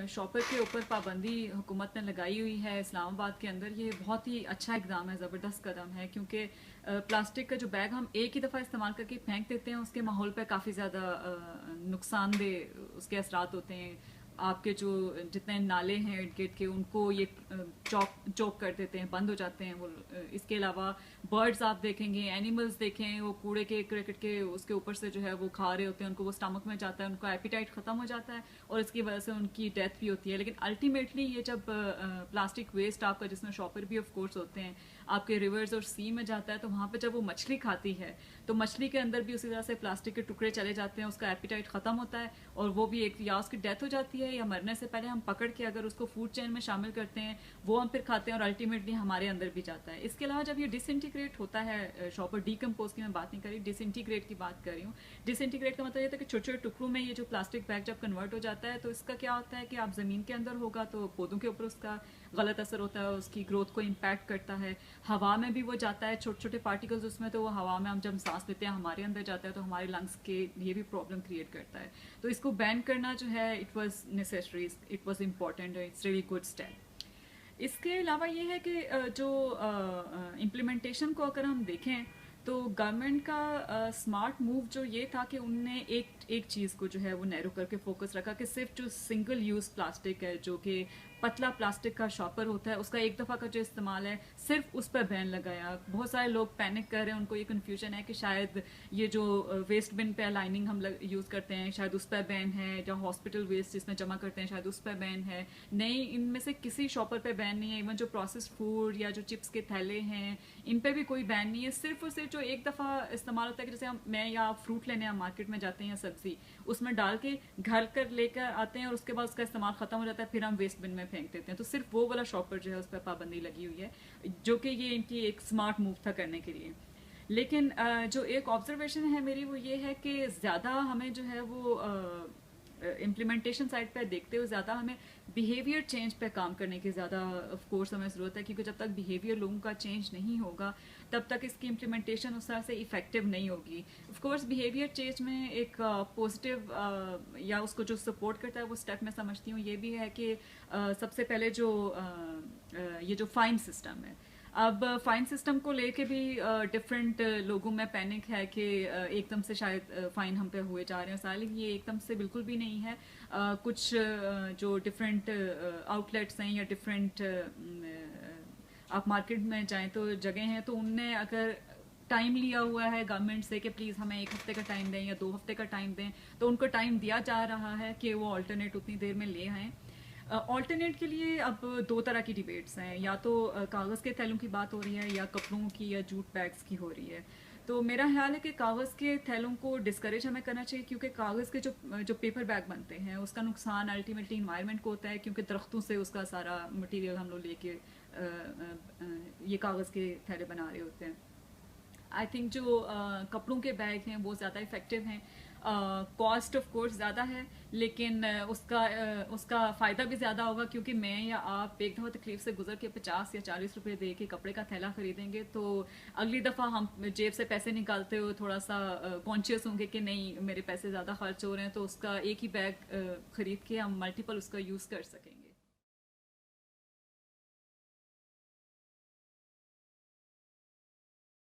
Shopper के ऊपर पाबंदी हुकूमत ने लगाई हुई है इस्लामाबाद के अंदर, ये बहुत ही अच्छा इकदाम है, ज़बरदस्त कदम है। क्योंकि प्लास्टिक का जो बैग हम एक ही दफ़ा इस्तेमाल करके फेंक देते हैं, उसके माहौल पे काफ़ी ज़्यादा नुकसानदेह उसके असरात होते हैं। आपके जो जितने नाले हैं इर्द गिर्द के, उनको ये चौक कर देते हैं, बंद हो जाते हैं वो। इसके अलावा बर्ड्स आप देखेंगे, एनिमल्स देखें, वो कूड़े के क्रिकेट के उसके ऊपर से जो है वो खा रहे होते हैं, उनको वो स्टमक में जाता है, उनका एपिटाइट ख़त्म हो जाता है और इसकी वजह से उनकी डेथ भी होती है। लेकिन अल्टीमेटली ये जब प्लास्टिक वेस्ट आपका, जिसमें शॉपर भी ऑफ कोर्स होते हैं, आपके रिवर्स और सी में जाता है, तो वहाँ पे जब वो मछली खाती है तो मछली के अंदर भी उसी तरह से प्लास्टिक के टुकड़े चले जाते हैं, उसका एपिटाइट ख़त्म होता है और वो भी एक या उसकी डेथ हो जाती है या मरने से पहले हम पकड़ के अगर उसको फूड चेन में शामिल करते हैं, वो हम फिर खाते हैं और अल्टीमेटली हमारे अंदर भी जाता है। इसके अलावा जब ये डिसइंटीग्रेट होता है शॉपर, डीकम्पोज की मैं बात नहीं कर रही, डिसइंटीग्रेट की बात कर रही हूँ। डिसइंटीग्रेट का मतलब ये था कि छोटे छोटे टुकड़ों में ये जो प्लास्टिक बैग जब कन्वर्ट हो जाता है, तो इसका क्या होता है कि आप ज़मीन के अंदर होगा तो पौधों के ऊपर उसका गलत असर होता है, उसकी ग्रोथ को इम्पैक्ट करता है। हवा में भी वो जाता है, छोटे छोटे पार्टिकल्स उसमें, तो वो हवा में हम जब सांस लेते हैं हमारे अंदर जाता है, तो हमारे लंग्स के लिए भी प्रॉब्लम क्रिएट करता है। तो इसको बैन करना जो है, it was necessary, it was important, it's really good step. इसके अलावा ये है कि जो इम्प्लीमेंटेशन को अगर हम देखें तो गवर्नमेंट का स्मार्ट मूव जो ये था कि उनने एक चीज़ को जो है वो नैरो करके फोकस रखा कि सिर्फ जो सिंगल यूज़ प्लास्टिक है, जो कि पतला प्लास्टिक का शॉपर होता है, उसका एक दफ़ा का जो इस्तेमाल है, सिर्फ उस पर बैन लगाया। बहुत सारे लोग पैनिक कर रहे हैं, उनको ये कन्फ्यूजन है कि शायद ये जो वेस्ट बिन पे लाइनिंग हम यूज़ करते हैं शायद उस पर बैन है, या हॉस्पिटल वेस्ट जिसमें जमा करते हैं शायद उस पर बैन है। नहीं, इनमें से किसी शॉपर पे बैन नहीं है। इवन जो प्रोसेस्ड फूड या जो चिप्स के थैले हैं, इन पे भी कोई बैन नहीं है। सिर्फ और सिर्फ जो एक दफ़ा इस्तेमाल होता है कि जैसे मैं या फ्रूट लेने हम मार्केट में जाते हैं या सब्जी, उसमें डाल के घर कर लेकर आते हैं और उसके बाद उसका इस्तेमाल खत्म हो जाता है, फिर हम वेस्ट बिन में फेंक देते हैं। तो सिर्फ वो वाला शॉपर जो है उस पर पाबंदी लगी हुई है, जो कि ये इनकी एक स्मार्ट मूव था करने के लिए। लेकिन जो एक ऑब्जर्वेशन है मेरी, वो ये है कि ज़्यादा हमें जो है वो इम्प्लीमेंटेशन साइड पे देखते हुए ज़्यादा हमें बिहेवियर चेंज पे काम करने की ज़्यादा ऑफ कोर्स हमें ज़रूरत है। क्योंकि जब तक बिहेवियर लोगों का चेंज नहीं होगा तब तक इसकी इम्प्लीमेंटेशन उस तरह से इफेक्टिव नहीं होगी। ऑफ कोर्स बिहेवियर चेंज में एक पॉजिटिव या उसको जो सपोर्ट करता है वो स्टेप मैं समझती हूँ ये भी है कि सबसे पहले जो ये जो फाइन सिस्टम है, अब फाइन सिस्टम को लेके भी डिफरेंट लोगों में पैनिक है कि एकदम से शायद फाइन हम पे हुए जा रहे हैं सारे। ये एकदम से बिल्कुल भी नहीं है। कुछ जो डिफरेंट आउटलेट्स हैं या डिफरेंट आप मार्केट में जाएं तो जगह हैं, तो उनने अगर टाइम लिया हुआ है गवर्नमेंट से कि प्लीज़ हमें 1 हफ्ते का टाइम दें या 2 हफ्ते का टाइम दें, तो उनको टाइम दिया जा रहा है कि वो ऑल्टरनेट उतनी देर में ले आएँ। ऑल्टरनेट के लिए अब 2 तरह की डिबेट्स हैं, या तो कागज़ के थैलों की बात हो रही है या कपड़ों की या जूट बैग्स की हो रही है। तो मेरा ख्याल है कि कागज़ के थैलों को डिस्करेज हमें करना चाहिए, क्योंकि कागज़ के जो पेपर बैग बनते हैं उसका नुकसान अल्टीमेटली इन्वायरमेंट को होता है, क्योंकि दरख्तों से उसका सारा मटेरियल हम लोग लेके ये कागज़ के थैले बना रहे होते हैं। आई थिंक जो कपड़ों के बैग हैं वो ज़्यादा इफ़ेक्टिव हैं। कॉस्ट ऑफ कोर्स ज़्यादा है, लेकिन उसका फ़ायदा भी ज़्यादा होगा, क्योंकि मैं या आप एक दफ़ा तकलीफ से गुजर के 50 या 40 रुपए दे के कपड़े का थैला खरीदेंगे, तो अगली दफ़ा हम जेब से पैसे निकालते हुए थोड़ा सा कॉन्शियस होंगे कि नहीं मेरे पैसे ज़्यादा खर्च हो रहे हैं, तो उसका एक ही बैग ख़रीद के हम मल्टीपल उसका यूज़ कर सकेंगे।